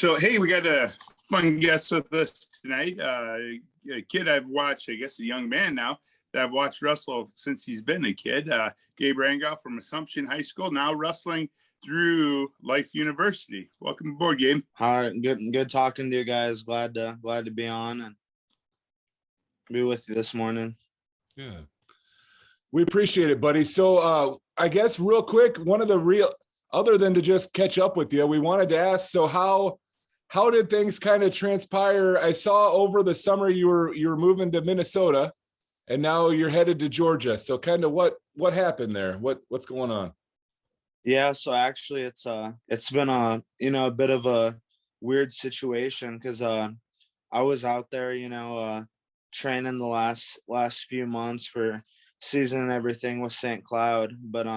So, hey, we got a fun guest with us tonight. A kid I've watched, I guess a young man now, that I've watched wrestle since he's been a kid. Gabe Rangel from Assumption High School, now wrestling through Life University. Welcome aboard, Gabe. All right, good talking to you guys. Glad to be on and be with you this morning. Yeah, we appreciate it, buddy. So I guess real quick, other than to just catch up with you, we wanted to ask, so how did things kind of transpire? I saw over the summer you were moving to Minnesota and now you're headed to Georgia. So kind of what happened there? What's going on? Yeah, so actually it's been a bit of a weird situation because I was out there, training the last few months for season and everything with St. Cloud, but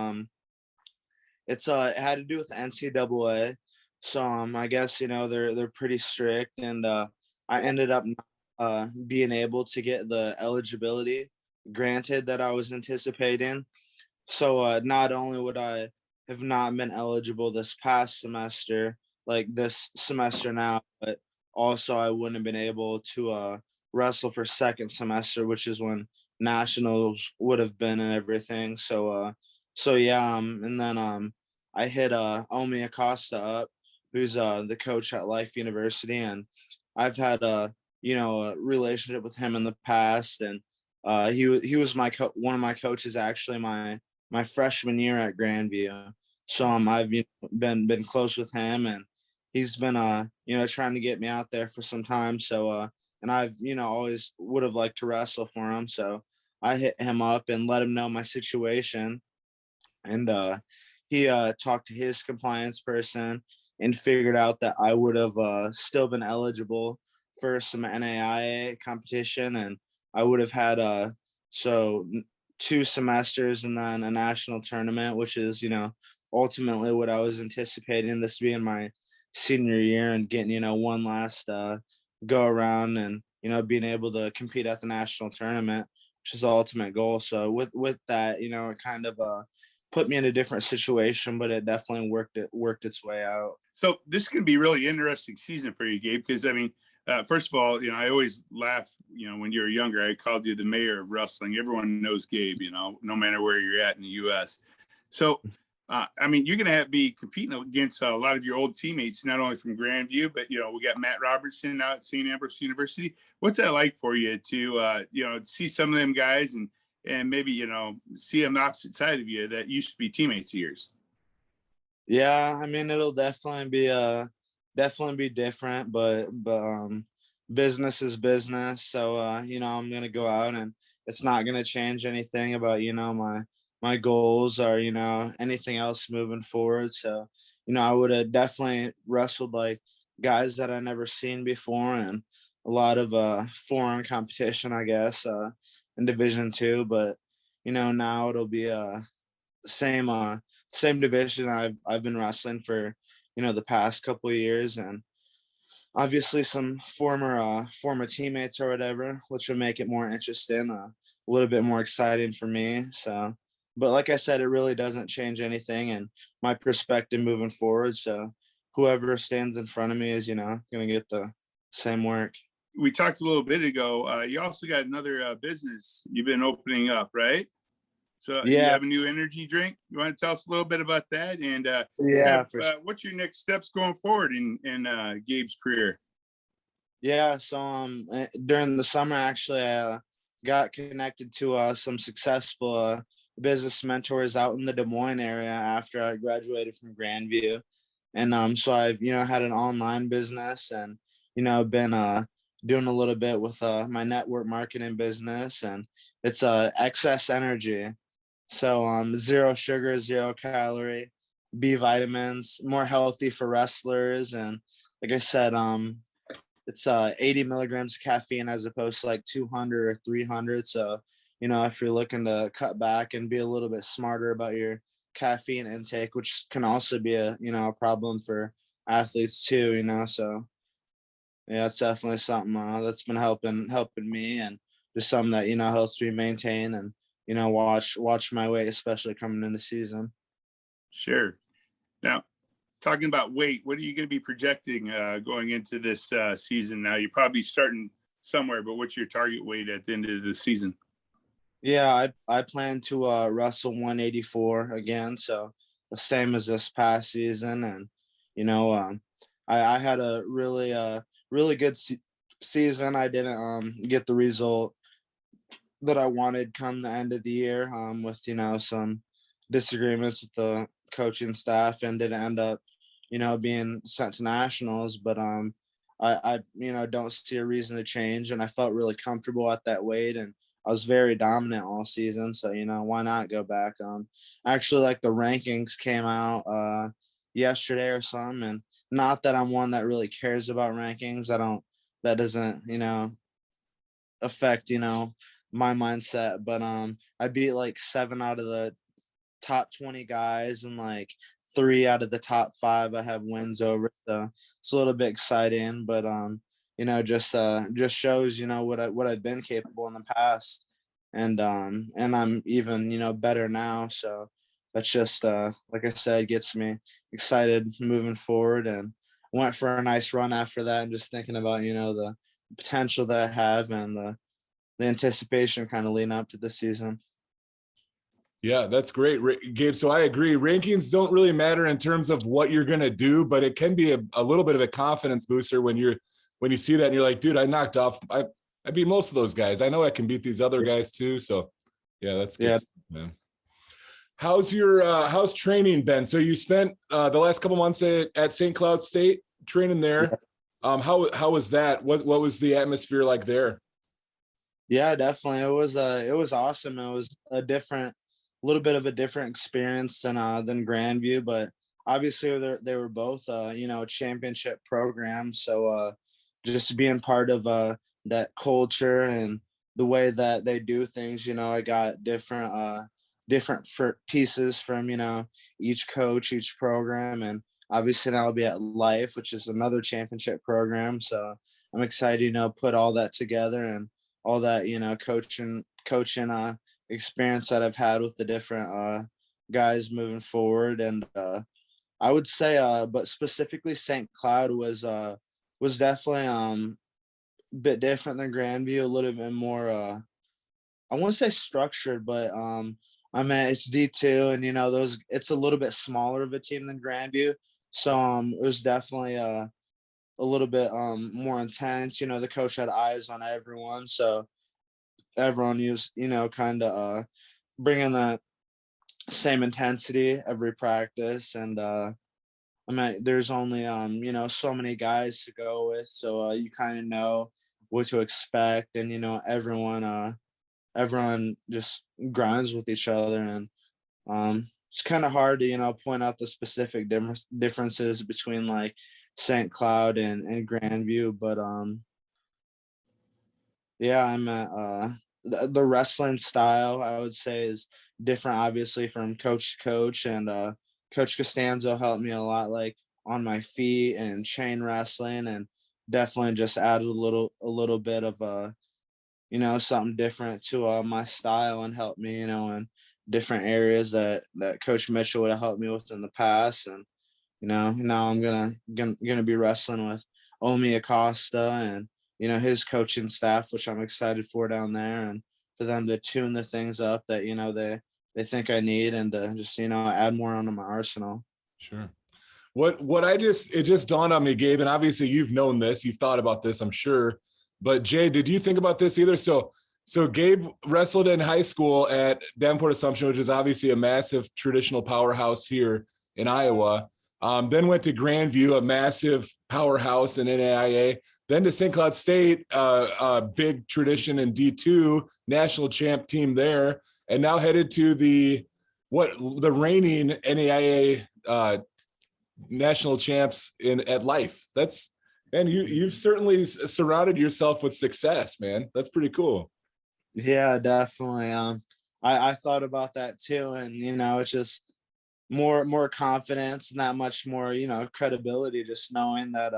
it had to do with NCAA. So I guess they're pretty strict, and I ended up being able to get the eligibility granted that I was anticipating. So not only would I have not been eligible this past semester, like this semester now, but also I wouldn't have been able to wrestle for second semester, which is when nationals would have been and everything. So yeah, and then I hit Omi Acosta up, who's the coach at Life University, and I've had a relationship with him in the past, and he was one of my coaches actually my freshman year at Grandview. So I've been close with him, and he's been trying to get me out there for some time. So and I've always would have liked to wrestle for him. So I hit him up and let him know my situation, and he talked to his compliance person and figured out that I would have still been eligible for some NAIA competition, and I would have had 2 semesters and then a national tournament, which is ultimately what I was anticipating, this being my senior year and getting one last go around and being able to compete at the national tournament, which is the ultimate goal. So with that, it kind of put me in a different situation, but it definitely worked its way out. So this can be a really interesting season for you, Gabe, because I mean, first of all, I always laugh, when you were younger, I called you the mayor of wrestling. Everyone knows Gabe, no matter where you're at in the U.S. So, I mean, you're going to be competing against a lot of your old teammates, not only from Grandview, but, we got Matt Robertson out at St. Ambrose University. What's that like for you to, see some of them guys and maybe, see them opposite side of you that used to be teammates of yours? Yeah, I mean, it'll definitely be different, but business is business. So I'm gonna go out, and it's not gonna change anything about my goals or anything else moving forward. So I would have definitely wrestled like guys that I never seen before, and a lot of foreign competition, I guess, in Division II. But now it'll be same division I've been wrestling for the past couple of years, and obviously some former teammates or whatever, which would make it more interesting, a little bit more exciting for me. So, but like I said, it really doesn't change anything and my perspective moving forward. So whoever stands in front of me is gonna get the same work. We talked a little bit ago, you also got another business you've been opening up, right? So Yeah, you have a new energy drink. You want to tell us a little bit about that? And what's your next steps going forward in Gabe's career? Yeah, so during the summer, actually, I got connected to some successful business mentors out in the Des Moines area after I graduated from Grandview, and so I've had an online business, and been doing a little bit with my network marketing business, and it's Excess Energy. So 0 sugar, 0 calorie, B vitamins, more healthy for wrestlers, and like I said, it's 80 milligrams of caffeine as opposed to like 200 or 300. So if you're looking to cut back and be a little bit smarter about your caffeine intake, which can also be a problem for athletes too, so yeah, it's definitely something that's been helping me, and just something that helps me maintain and watch my weight, especially coming into season. Sure. Now, talking about weight, what are you going to be projecting going into this season? Now you're probably starting somewhere, but what's your target weight at the end of the season? Yeah, I plan to wrestle 184 again, so the same as this past season. And I had a really good season. I didn't get the result that I wanted come the end of the year, with some disagreements with the coaching staff, and didn't end up being sent to nationals. But I don't see a reason to change, and I felt really comfortable at that weight, and I was very dominant all season. So why not go back? Actually, like, the rankings came out yesterday or something, and not that I'm one that really cares about rankings. That doesn't affect my mindset. But I beat like 7 out of the top 20 guys, and like 3 out of the top 5 I have wins over. So it's a little bit exciting, but just shows what I've been capable in the past, and I'm even better now. So that's just like I said, gets me excited moving forward. And went for a nice run after that, and just thinking about the potential that I have, and the anticipation kind of leading up to the season. Yeah, that's great, Gabe. So I agree. Rankings don't really matter in terms of what you're going to do, but it can be a little bit of a confidence booster when you see that and you're like, dude, I knocked off. I beat most of those guys. I know I can beat these other guys too. So yeah, that's good stuff, man. How's training been? So you spent the last couple months at St. Cloud State training there. Yeah. How was that? What was the atmosphere like there? Yeah, definitely. It was awesome. It was a little bit of a different experience than Grandview, but obviously they were both championship programs. So just being part of that culture and the way that they do things, I got different pieces from each coach, each program. And obviously now I'll be at Life, which is another championship program. So I'm excited put all that together, and all that coaching experience that I've had with the different guys moving forward. And I would say but specifically St. Cloud was definitely a bit different than Grandview, a little bit more I won't say structured, but it's D2, and it's a little bit smaller of a team than Grandview. So it was definitely a little bit more intense. The coach had eyes on everyone, so everyone used kind of bringing that same intensity every practice. And there's only so many guys to go with, so you kind of know what to expect. And everyone just grinds with each other, and it's kind of hard to point out the specific differences between like St. Cloud and Grandview. But yeah, I'm at the wrestling style, I would say, is different, obviously, from coach to coach. And Coach Costanzo helped me a lot, like on my feet and chain wrestling, and definitely just added a little bit of something different to my style, and helped me in different areas that Coach Mitchell would have helped me with in the past. And now I'm gonna be wrestling with Omi Acosta and his coaching staff, which I'm excited for down there, and for them to tune the things up that they think I need, and to just add more onto my arsenal. Sure. It just dawned on me, Gabe, and obviously you've known this, you've thought about this, I'm sure, but Jay, did you think about this either? So Gabe wrestled in high school at Davenport Assumption, which is obviously a massive traditional powerhouse here in Iowa. Then went to Grandview, a massive powerhouse in NAIA. Then to St. Cloud State, a big tradition in D2, national champ team there, and now headed to the reigning NAIA national champs at Life. And you've certainly surrounded yourself with success, man. That's pretty cool. Yeah, definitely. I thought about that too, and it's just more confidence, and that much more credibility, just knowing that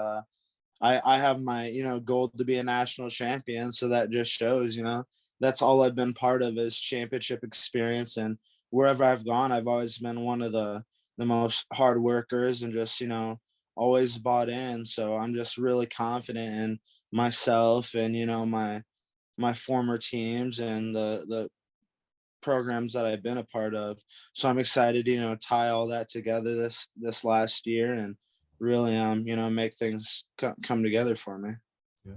I have my goal to be a national champion. So that just shows that's all I've been part of, is championship experience. And wherever I've gone, I've always been one of the the most hard workers and just, always bought in. So I'm just really confident in myself and, my former teams and the programs that I've been a part of. So I'm excited to, tie all that together this last year and really make things come together for me. Yeah.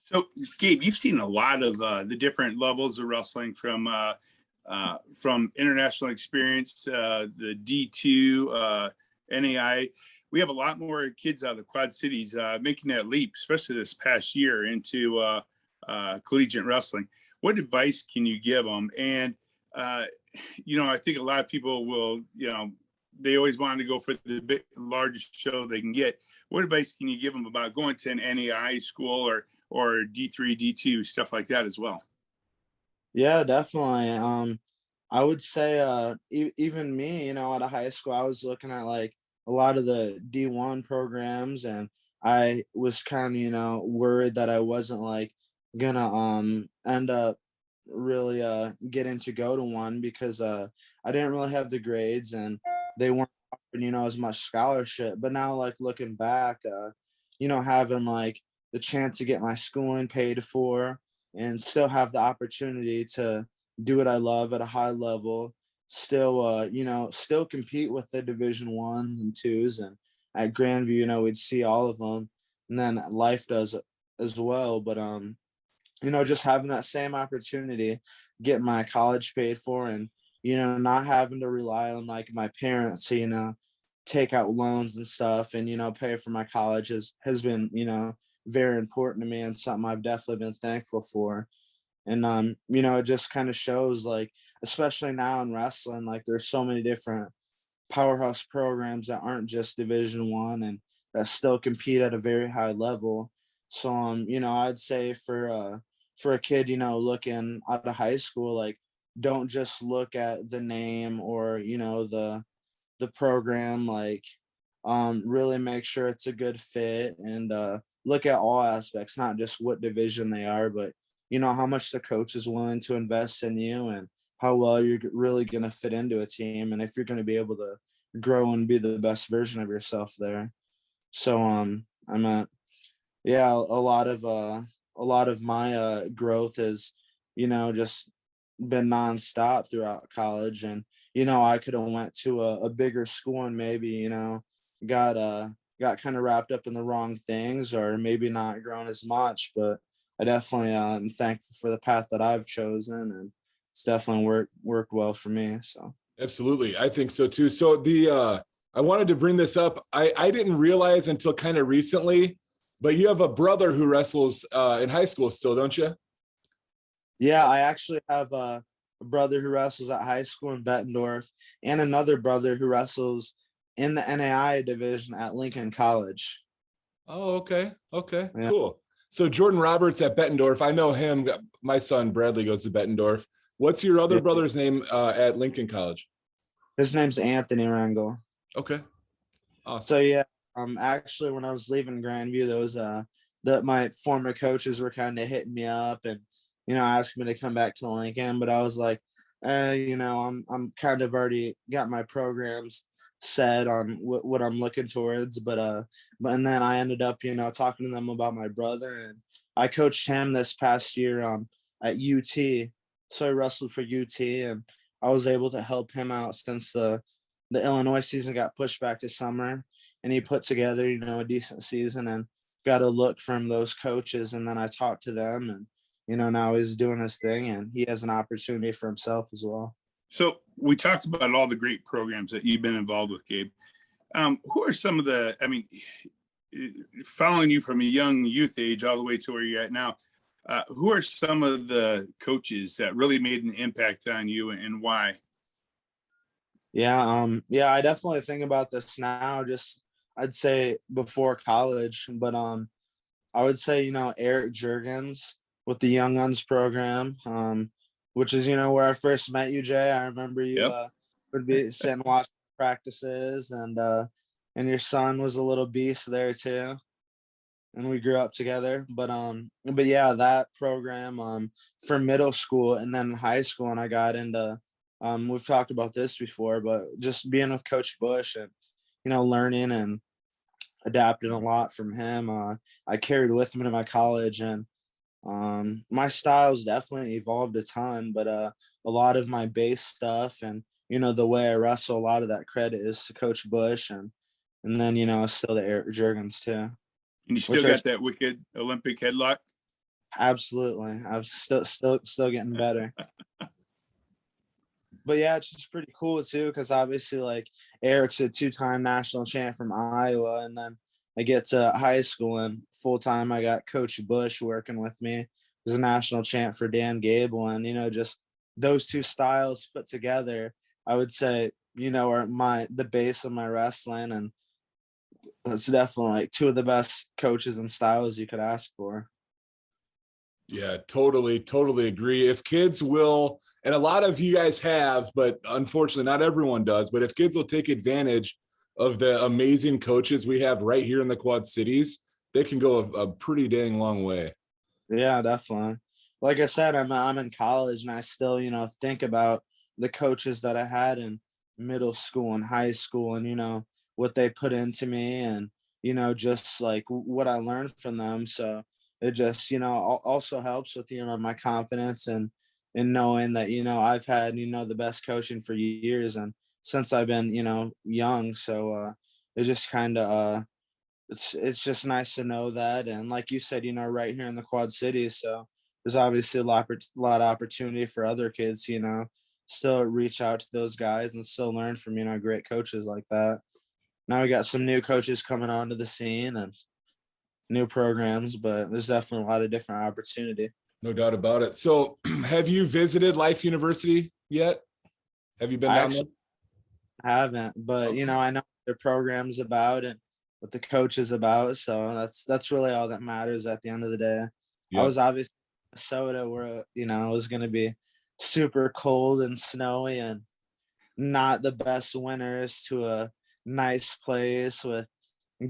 So, Gabe, you've seen a lot of the different levels of wrestling from international experience, the D2, NAIA. We have a lot more kids out of the Quad Cities making that leap, especially this past year, into collegiate wrestling. What advice can you give them? And, I think a lot of people will, they always want to go for the largest show they can get. What advice can you give them about going to an NAIA school or D3, D2, stuff like that as well? Yeah, definitely. I would say even me, out of high school, I was looking at like a lot of the D1 programs, and I was kind of, worried that I wasn't like gonna end up really getting to go to one because I didn't really have the grades and they weren't offering, as much scholarship. But now like looking back, having like the chance to get my schooling paid for and still have the opportunity to do what I love at a high level, still still compete with the Division 1 and 2s, and at Grandview, we'd see all of them, and then life does as well. But just having that same opportunity, get my college paid for, and not having to rely on like my parents to take out loans and stuff, and pay for my college has been very important to me and something I've definitely been thankful for. And it just kind of shows, like, especially now in wrestling, like there's so many different powerhouse programs that aren't just Division 1 and that still compete at a very high level. So I'd say for a kid, looking out of high school, like, don't just look at the name or the program, like, really make sure it's a good fit, and look at all aspects, not just what division they are, but how much the coach is willing to invest in you and how well you're really going to fit into a team, and if you're going to be able to grow and be the best version of yourself there. So I'm at yeah, a lot of my growth is just been nonstop throughout college, and I could have went to a bigger school and maybe got kind of wrapped up in the wrong things, or maybe not grown as much. But I definitely am thankful for the path that I've chosen, and it's definitely worked well for me. So Absolutely. I think so too. So I wanted to bring this up. I didn't realize until kind of recently, but you have a brother who wrestles in high school still, don't you? yeah, I actually have a brother who wrestles at high school in Bettendorf, and another brother who wrestles in the NAIA division at Lincoln College. Oh, okay. Okay, Yeah. cool. So Jordan Roberts at Bettendorf, I know him. My son Bradley goes to Bettendorf. What's your other brother's name at Lincoln College? His name's Anthony Rangel. Okay. Awesome. So yeah, actually when I was leaving Grandview, those my former coaches were kind of hitting me up and asking me to come back to Lincoln, but I was like, I'm kind of already got my programs set on what I'm looking towards, but and then I ended up talking to them about my brother, and I coached him this past year at UT. So I wrestled for UT, and I was able to help him out since the Illinois season got pushed back to summer, and he put together a decent season and got a look from those coaches, and then I talked to them, and now he's doing his thing and he has an opportunity for himself as well. So we talked about all the great programs that you've been involved with, Gabe. Who are some of following you from a young youth age all the way to where you're at now, who are some of the coaches that really made an impact on you, and why? Yeah, I definitely think about this now, just I'd say before college, but I would say, Eric Juergens with the Young Guns program, which is, where I first met you, Jay. I remember you Yep. would be sitting watching practices, and your son was a little beast there too. And we grew up together. But yeah, that program for middle school and then high school, and I got into We've talked about this before, but just being with Coach Bush and, learning and adapting a lot from him. I carried with me to my college, and my style's definitely evolved a ton, but a lot of my base stuff and, the way I wrestle, a lot of that credit is to Coach Bush and then, still to Eric Juergens too. And you still Which got that wicked Olympic headlock? Absolutely. I'm still getting better. But yeah, it's just pretty cool too, because obviously like Eric's a 2-time national champ from Iowa, and then I get to high school and full time I got Coach Bush working with me, who's a national champ for Dan Gable, and just those two styles put together, I would say, are the base of my wrestling, and it's definitely like two of the best coaches and styles you could ask for. Yeah, totally agree. If kids will, and a lot of you guys have, but unfortunately not everyone does, but if kids will take advantage of the amazing coaches we have right here in the Quad Cities, they can go a pretty dang long way. Yeah, definitely. Like I said, I'm in college, and I still, think about the coaches that I had in middle school and high school, and what they put into me, and just like what I learned from them. So it just also helps with my confidence and knowing that I've had the best coaching for years and since I've been young. So it just kind of it's just nice to know that. And like you said, right here in the Quad Cities, so there's obviously a lot of opportunity for other kids, still reach out to those guys and still learn from great coaches like that. Now we got some new coaches coming onto the scene and new programs, but there's definitely a lot of different opportunity. No doubt about it. So have you visited Life University yet? Have you been down there? Haven't, but Okay. I know their programs about and what the coach is about. So that's really all that matters at the end of the day. Yep. I was obviously in Minnesota where, it was going to be super cold and snowy and not the best winters to a nice place with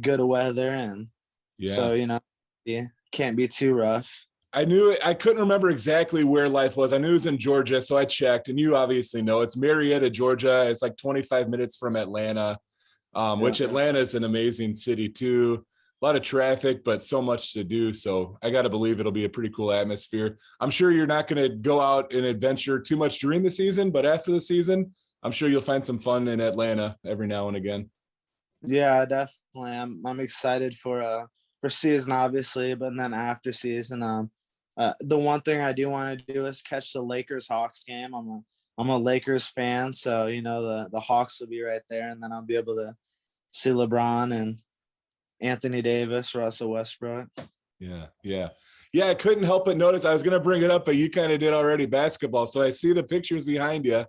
good weather. And so, yeah, can't be too rough. I couldn't remember exactly where Life was. I knew it was in Georgia, so I checked, and you obviously know it's Marietta, Georgia. It's like 25 minutes from Atlanta, which Atlanta is an amazing city too. A lot of traffic, but so much to do. So I got to believe it'll be a pretty cool atmosphere. I'm sure you're not going to go out and adventure too much during the season, but after the season, I'm sure you'll find some fun in Atlanta every now and again. Yeah, definitely. I'm excited for season, obviously, but then after season, the one thing I do want to do is catch the Lakers Hawks game. I'm a Lakers fan, so the Hawks will be right there, and then I'll be able to see LeBron and Anthony Davis, Russell Westbrook. Yeah. I couldn't help but notice. I was going to bring it up, but you kind of did already basketball. So I see the pictures behind you.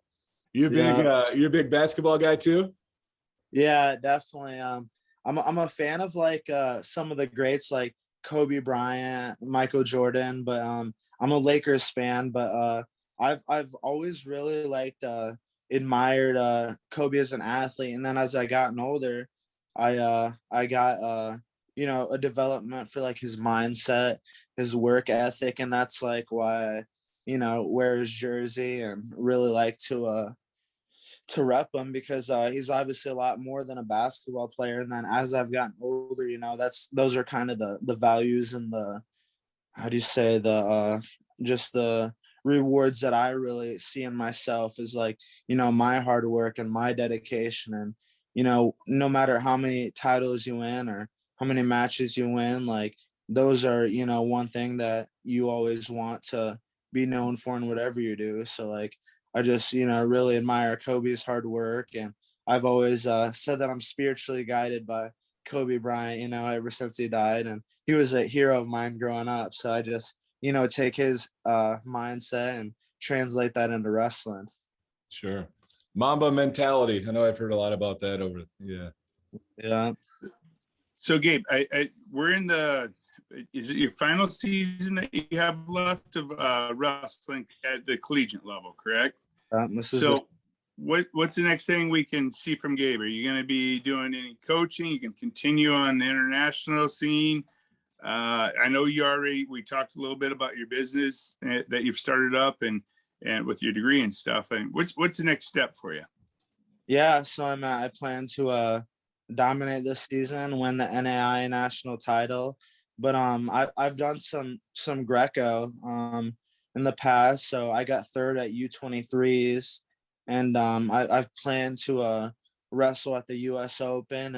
You're a big basketball guy too? Yeah, definitely. I'm a fan of like some of the greats like Kobe Bryant, Michael Jordan, but I'm a Lakers fan, but I've always really admired Kobe as an athlete, and then as I gotten older, I got a development for like his mindset, his work ethic, and that's like why I wear his jersey and really like to rep him, because he's obviously a lot more than a basketball player. And then as I've gotten older, those are kind of the values and the, how do you say, the just the rewards that I really see in myself is like, my hard work and my dedication. And, no matter how many titles you win or how many matches you win, like those are, one thing that you always want to be known for in whatever you do. So like, I just, really admire Kobe's hard work. And I've always said that I'm spiritually guided by Kobe Bryant, ever since he died. And he was a hero of mine growing up. So I just, take his mindset and translate that into wrestling. Sure. Mamba mentality. I know I've heard a lot about that Yeah. So Gabe, we're in is it your final season that you have left of wrestling at the collegiate level, correct? What's the next thing we can see from Gabe? Are you going to be doing any coaching? You can continue on the international scene. I know we talked a little bit about your business that you've started up and and with your degree and stuff. And what's the next step for you? Yeah, so I plan to dominate this season, win the NAIA national title. But I've done some Greco in the past. So I got third at U23s, and I've planned to wrestle at the US Open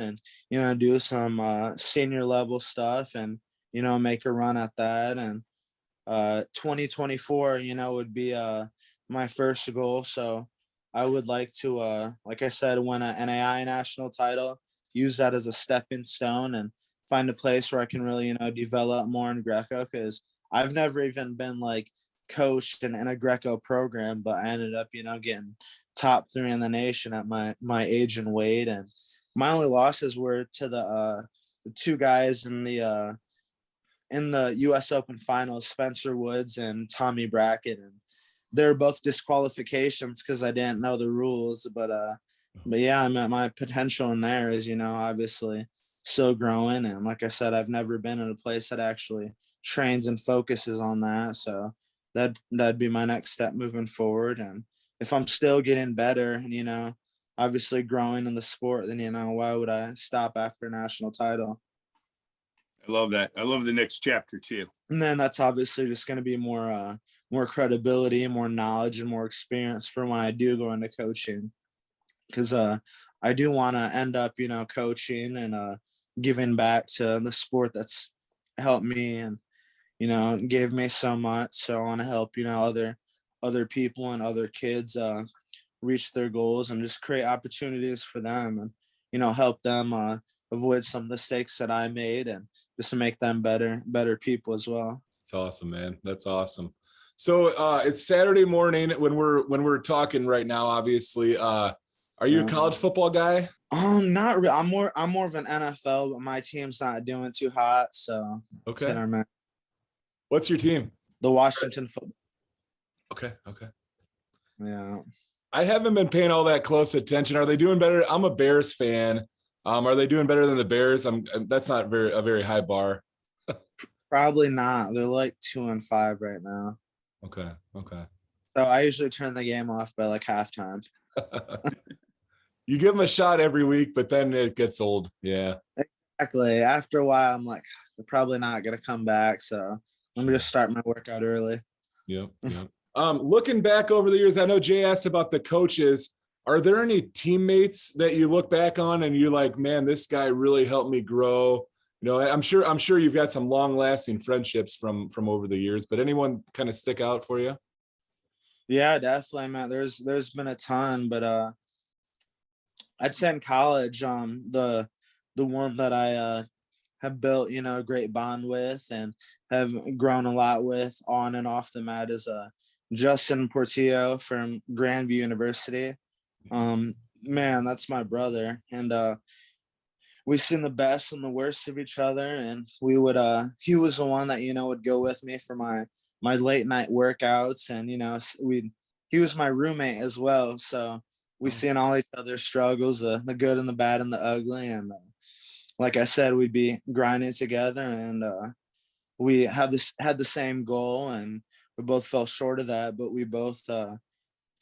and do some senior level stuff and make a run at that. And 2024 would be my first goal. So I would like to like I said, win an NAIA national title, use that as a stepping stone, and find a place where I can really develop more in Greco, because I've never even been like coached in a Greco program, but I ended up getting top 3 in the nation at my age and weight. And my only losses were to the 2 guys in the US Open finals, Spencer Woods and Tommy Brackett, and they're both disqualifications because I didn't know the rules. But yeah, I mean, my potential in there is obviously still growing, and like I said, I've never been in a place that actually trains and focuses on that. So that'd be my next step moving forward. And if I'm still getting better and obviously growing in the sport, then why would I stop after a national title? I love that. I love the next chapter too. And then that's obviously just going to be more credibility, more knowledge, and more experience for when I do go into coaching, because I do want to end up coaching and giving back to the sport that's helped me and gave me so much. So I want to help other people and other kids reach their goals and just create opportunities for them, and help them avoid some mistakes that I made, and just to make them better people as well. That's awesome, man. That's awesome. So it's Saturday morning when we're talking right now, obviously. Are you a college football guy? Not really. I'm more of an NFL, but my team's not doing too hot. So okay. What's your team? The Washington football. Okay. Yeah. I haven't been paying all that close attention. Are they doing better? I'm a Bears fan. Are they doing better than the Bears? That's not a very high bar. Probably not. They're like 2-5 right now. Okay. So I usually turn the game off by like halftime. You give them a shot every week, but then it gets old. Yeah. Exactly. After a while, I'm like, they're probably not gonna come back. So let me just start my workout early. Yep. Looking back over the years, I know Jay asked about the coaches. Are there any teammates that you look back on and you're like, man, this guy really helped me grow? I'm sure you've got some long-lasting friendships from over the years, but anyone kind of stick out for you? Yeah, definitely, man. There's been a ton, but I'd say in college, the one that I have built, a great bond with and have grown a lot with on and off the mat is Justin Portillo from Grandview University. Man, that's my brother, and we've seen the best and the worst of each other, and we would he was the one that would go with me for my late night workouts, and he was my roommate as well, so we seen all each other's struggles, the good and the bad and the ugly, and like I said, we'd be grinding together, and we had the same goal, and we both fell short of that, but we both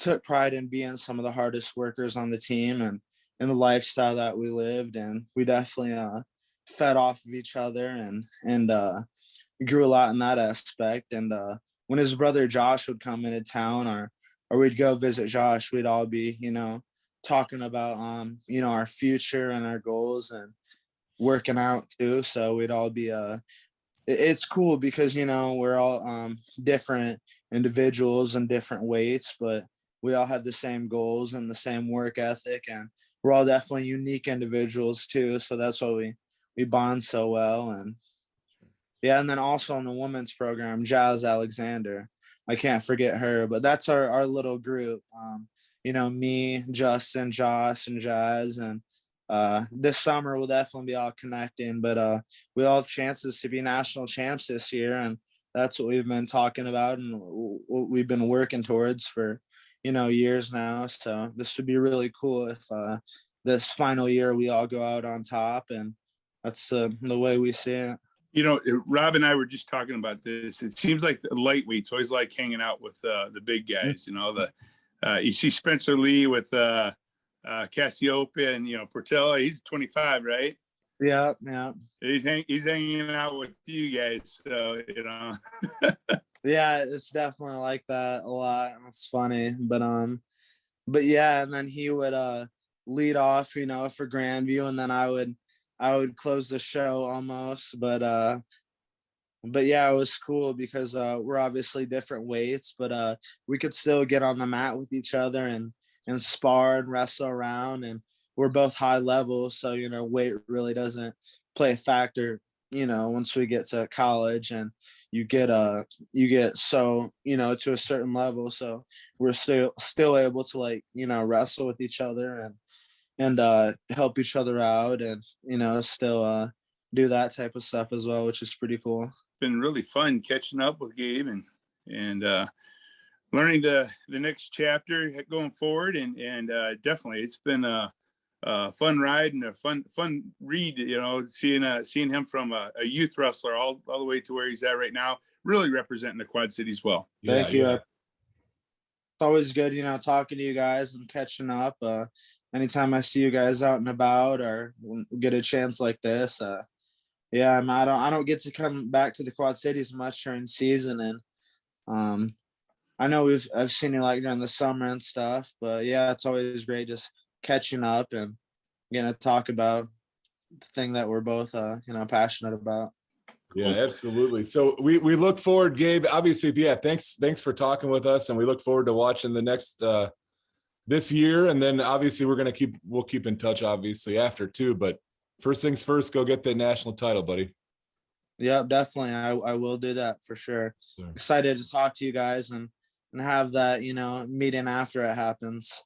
took pride in being some of the hardest workers on the team and in the lifestyle that we lived, and we definitely fed off of each other and grew a lot in that aspect. And when his brother Josh would come into town, or we'd go visit Josh, we'd all be talking about our future and our goals and working out too. So we'd all be it's cool because we're all different individuals and different weights, but we all have the same goals and the same work ethic, and we're all definitely unique individuals too. So that's why we bond so well. And yeah, and then also in the women's program, Jazz Alexander, I can't forget her, but that's our little group. Me, Justin, Josh, and Jazz, and this summer we'll definitely be all connecting, but we all have chances to be national champs this year, and that's what we've been talking about and what we've been working towards for years now. So this would be really cool if this final year we all go out on top, and that's the way we see it. Rob and I were just talking about this. It seems like the lightweights always like hanging out with the big guys. You see Spencer Lee with Cassiopeia and Portela. He's 25, right? Yeah. He's hanging out with you guys. So Yeah, it's definitely like that a lot. It's funny, but yeah, and then he would lead off, for Grandview, and then I would close the show almost. But yeah, it was cool because we're obviously different weights, but we could still get on the mat with each other and spar and wrestle around, and we're both high level, so weight really doesn't play a factor. Once we get to college and you get so to a certain level, so we're still able to wrestle with each other and help each other out, and still do that type of stuff as well, which is pretty cool. It's been really fun catching up with Gabe and learning the next chapter going forward, and definitely it's been a fun ride and a fun read, seeing him from a youth wrestler all the way to where he's at right now, really representing the Quad Cities well. Thank you. It's always good, talking to you guys and catching up. Anytime I see you guys out and about or get a chance like this, I don't get to come back to the Quad Cities much during season, and I know I've seen you during the summer and stuff, but yeah, it's always great just catching up and getting to talk about the thing that we're both passionate about. Yeah, absolutely. So we look forward, Gabe, obviously. Yeah, thanks for talking with us, and we look forward to watching the next this year, and then obviously we'll keep in touch obviously after too, but first things first, go get the national title, buddy. Yeah, definitely. I will do that for sure. Excited to talk to you guys and have that meeting after it happens.